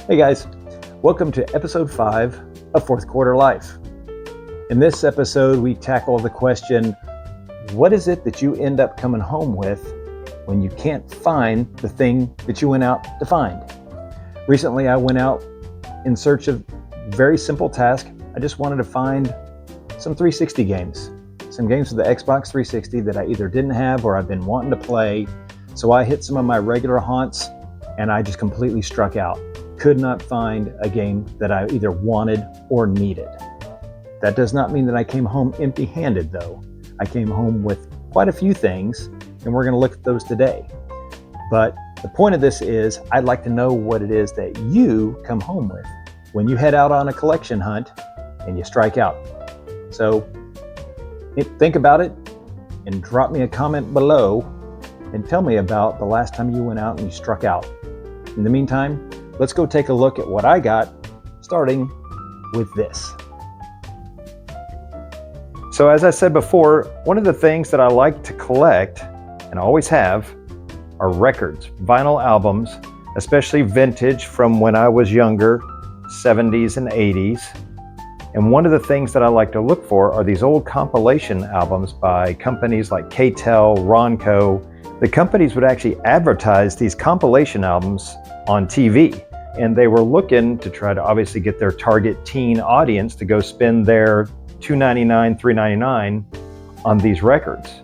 Hey guys, welcome to episode 5 of Fourth Quarter Life. In this episode, we tackle the question, what is it that you end up coming home with when you can't find the thing that you went out to find? Recently, I went out in search of a very simple task. I just wanted to find some 360 games, some games for the Xbox 360 that I either didn't have or I've been wanting to play. So I hit some of my regular haunts and I just completely struck out. Could not find a game that I either wanted or needed. That does not mean that I came home empty-handed though. I came home with quite a few things and we're going to look at those today. But the point of this is I'd like to know what it is that you come home with when you head out on a collection hunt and you strike out. So think about it and drop me a comment below and tell me about the last time you went out and you struck out. In the meantime, let's go take a look at what I got, starting with this. So as I said before, one of the things that I like to collect, and always have, are records, vinyl albums, especially vintage from when I was younger, 70s and 80s. And one of the things that I like to look for are these old compilation albums by companies like k-tel, Ronco. The companies would actually advertise these compilation albums on TV. And they were looking to try to obviously get their target teen audience to go spend their $2.99, $3.99 on these records.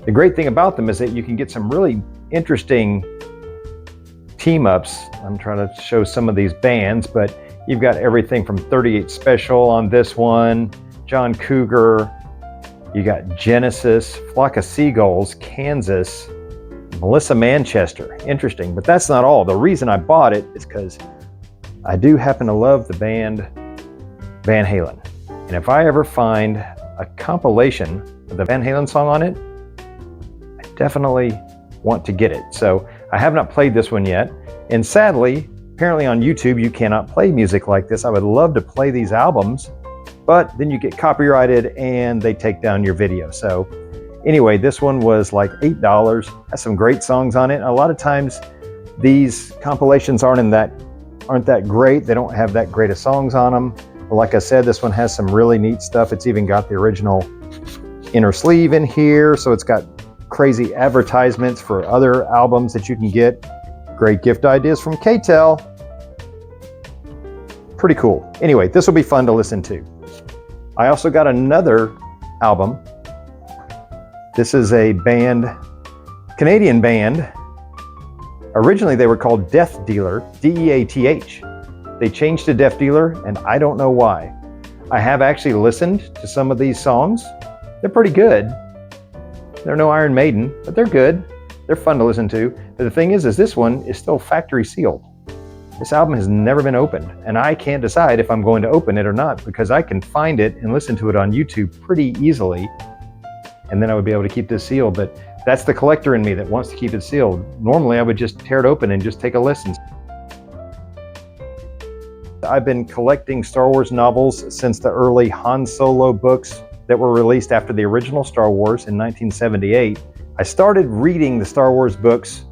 The great thing about them is that you can get some really interesting team-ups. I'm trying to show some of these bands, but you've got everything from 38 Special on this one, John Cougar, you got Genesis, Flock of Seagulls, Kansas, Melissa Manchester. Interesting, but that's not all. The reason I bought it is because I do happen to love the band Van Halen. And if I ever find a compilation with a Van Halen song on it, I definitely want to get it. So I have not played this one yet. And sadly, apparently on YouTube, you cannot play music like this. I would love to play these albums, but then you get copyrighted and they take down your video. So anyway, this one was like $8, has some great songs on it. A lot of times these compilations aren't that great. They don't have that great of songs on them. But like I said, this one has some really neat stuff. It's even got the original inner sleeve in here. So it's got crazy advertisements for other albums that you can get. Great gift ideas from k-tel. Pretty cool. Anyway, this will be fun to listen to. I also got another album. This is a band, Canadian band. Originally they were called Death Dealer, D-E-A-T-H. They changed to Death Dealer and I don't know why. I have actually listened to some of these songs. They're pretty good. They're no Iron Maiden, but they're good. They're fun to listen to. But the thing is this one is still factory sealed. This album has never been opened and I can't decide if I'm going to open it or not because I can find it and listen to it on YouTube pretty easily. And then I would be able to keep this sealed, but that's the collector in me that wants to keep it sealed. Normally I would just tear it open and just take a listen. I've been collecting Star Wars novels since the early Han Solo books that were released after the original Star Wars in 1978. I started reading the Star Wars books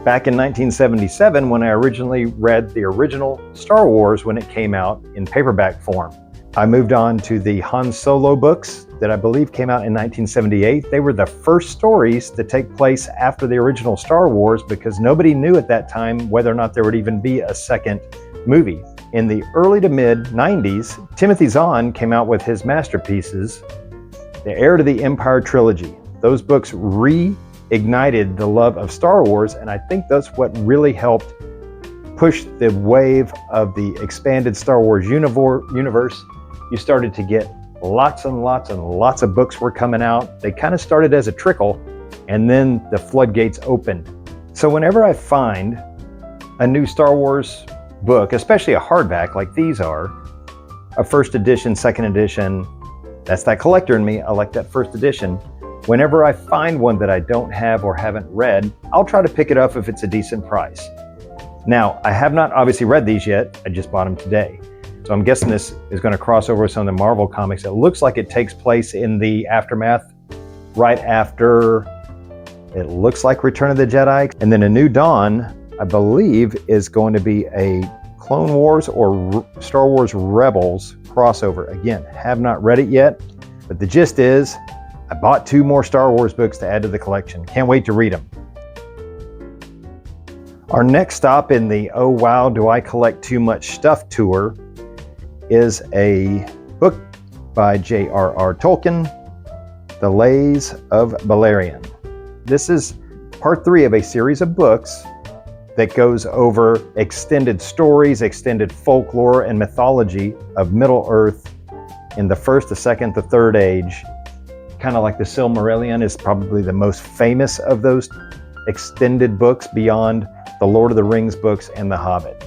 back in 1977 when I originally read the original Star Wars when it came out in paperback form. I moved on to the Han Solo books that I believe came out in 1978. They were the first stories to take place after the original Star Wars because nobody knew at that time whether or not there would even be a second movie. In the early to mid 90s, Timothy Zahn came out with his masterpieces, The Heir to the Empire trilogy. Those books reignited the love of Star Wars, and I think that's what really helped push the wave of the expanded Star Wars universe. You started to get lots and lots and lots of books were coming out. They kind of started as a trickle, and then the floodgates opened. So whenever I find a new Star Wars book, especially a hardback like these are, a first edition, second edition, that's that collector in me. I like that first edition. Whenever I find one that I don't have or haven't read, I'll try to pick it up if it's a decent price. Now, I have not obviously read these yet. I just bought them today. So I'm guessing this is going to cross over with some of the Marvel comics. It looks like it takes place in the aftermath, right after, it looks like Return of the Jedi. And then A New Dawn, I believe, is going to be a Clone Wars or Star Wars Rebels crossover. Again, have not read it yet, but the gist is I bought 2 more Star Wars books to add to the collection. Can't wait to read them. Our next stop in the Oh Wow, Do I Collect Too Much Stuff tour is a book by J.r.r. Tolkien, The Lays of Balerion. This is part 3 of a series of books that goes over extended stories, extended folklore and mythology of Middle-earth in the First, the Second, the Third Age. Kind of like the Silmarillion is probably the most famous of those extended books beyond the Lord of the Rings books and The Hobbit.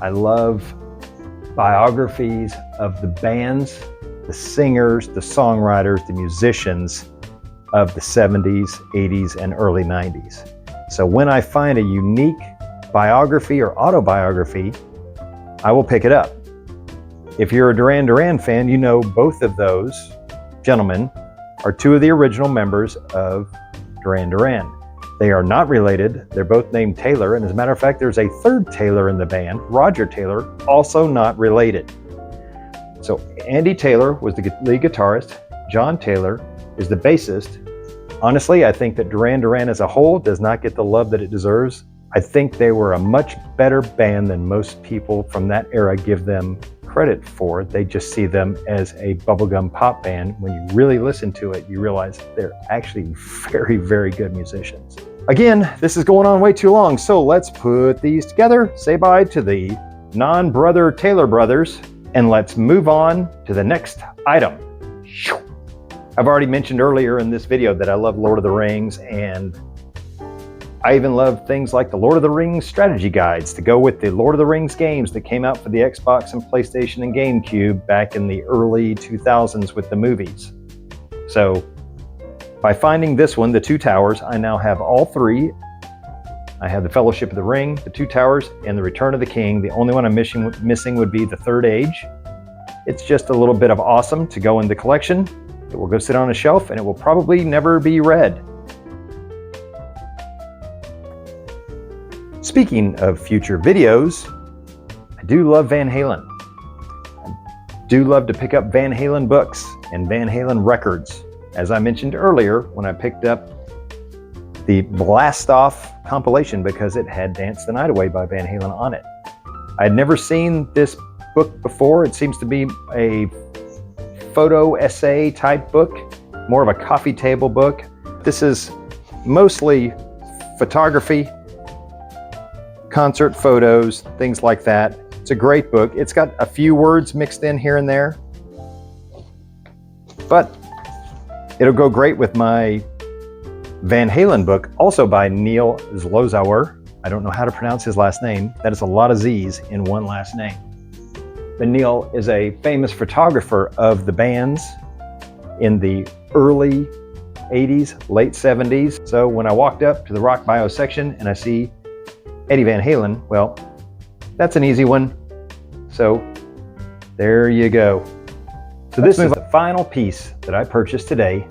I love biographies of the bands, the singers, the songwriters, the musicians of the 70s, 80s, and early 90s. So when I find a unique biography or autobiography, I will pick it up. If you're a Duran Duran fan, you know both of those gentlemen are 2 of the original members of Duran Duran. They are not related. They're both named Taylor, and as a matter of fact, there's a 3rd Taylor in the band, Roger Taylor, also not related. So Andy Taylor was the lead guitarist. John Taylor is the bassist. Honestly, I think that Duran Duran as a whole does not get the love that it deserves. I think they were a much better band than most people from that era give them credit for. They just see them as a bubblegum pop band. When you really listen to it, you realize they're actually very, very good musicians. Again, this is going on way too long, so let's put these together, say bye to the non-brother Taylor brothers, and let's move on to the next item. I've already mentioned earlier in this video that I love Lord of the Rings, and I even love things like the Lord of the Rings strategy guides to go with the Lord of the Rings games that came out for the Xbox and PlayStation and GameCube back in the early 2000s with the movies. So by finding this one, The Two Towers, I now have all 3. I have the Fellowship of the Ring, The Two Towers, and the Return of the King. The only one I'm missing would be the Third Age. It's just a little bit of awesome to go in the collection. It will go sit on a shelf, and it will probably never be read. Speaking of future videos, I do love Van Halen. I do love to pick up Van Halen books and Van Halen records. As I mentioned earlier, when I picked up the Blast Off compilation because it had Dance the Night Away by Van Halen on it. I had never seen this book before. It seems to be a photo essay type book, more of a coffee table book. This is mostly photography, concert photos, things like that. It's a great book. It's got a few words mixed in here and there, but it'll go great with my Van Halen book, also by Neil Zlozauer. I don't know how to pronounce his last name. That is a lot of Z's in one last name. But Neil is a famous photographer of the bands in the early 80s, late 70s. So when I walked up to the rock bio section and I see Eddie Van Halen, well, that's an easy one. So there you go. So this is the final piece that I purchased today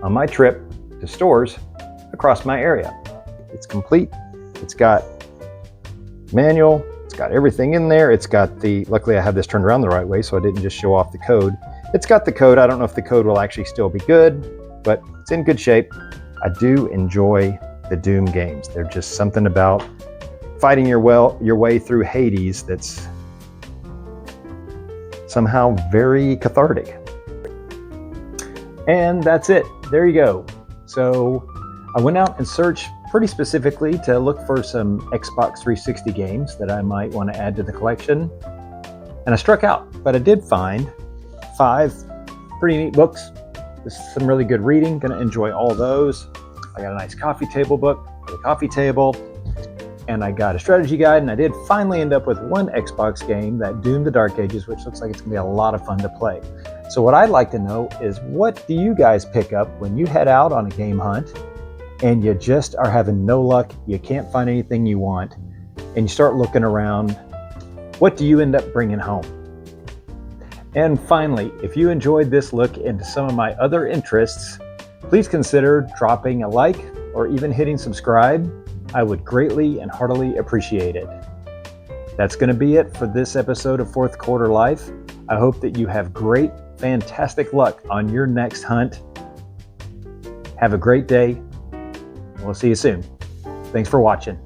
on my trip to stores across my area. It's complete. It's got manual. It's got everything in there. It's got the, luckily I have this turned around the right way so I didn't just show off the code. It's got the code. I don't know if the code will actually still be good, but it's in good shape. I do enjoy the Doom games. They're just something about fighting your way through Hades that's somehow very cathartic. And that's it. There you go. So I went out and searched pretty specifically to look for some Xbox 360 games that I might want to add to the collection. And I struck out, but I did find 5 pretty neat books. This is some really good reading. Gonna enjoy all those. I got a nice coffee table book for the coffee table. And I got a strategy guide, and I did finally end up with one Xbox game, that Doom the Dark Ages, which looks like it's gonna be a lot of fun to play. So what I'd like to know is, what do you guys pick up when you head out on a game hunt and you just are having no luck, you can't find anything you want, and you start looking around? What do you end up bringing home? And finally, if you enjoyed this look into some of my other interests, please consider dropping a like or even hitting subscribe. I would greatly and heartily appreciate it. That's going to be it for this episode of Fourth Quarter Life. I hope that you have great, fantastic luck on your next hunt. Have a great day. We'll see you soon. Thanks for watching.